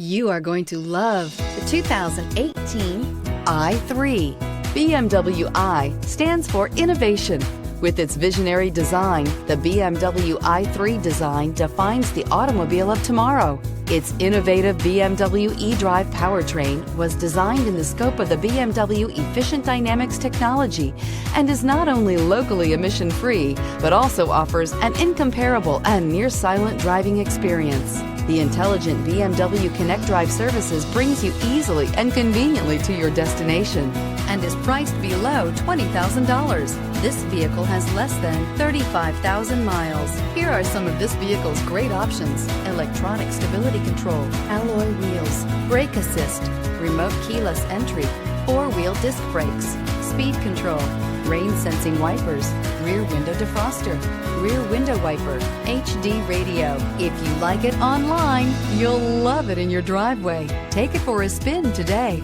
You are going to love the 2018 i3. BMW i stands for innovation. With its visionary design, the BMW i3 design defines the automobile of tomorrow. Its innovative BMW eDrive powertrain was designed in the scope of the BMW Efficient Dynamics technology and is not only locally emission-free, but also offers an incomparable and near-silent driving experience. The intelligent BMW Connect Drive services brings you easily and conveniently to your destination and is priced below $20,000. This vehicle has less than 35,000 miles. Here are some of this vehicle's great options: electronic stability control, alloy wheels, brake assist, remote keyless entry, four-wheel disc brakes, speed control, rain sensing wipers, rear window defroster, rear window wiper, HD radio. If you like it online, you'll love it in your driveway. Take it for a spin today.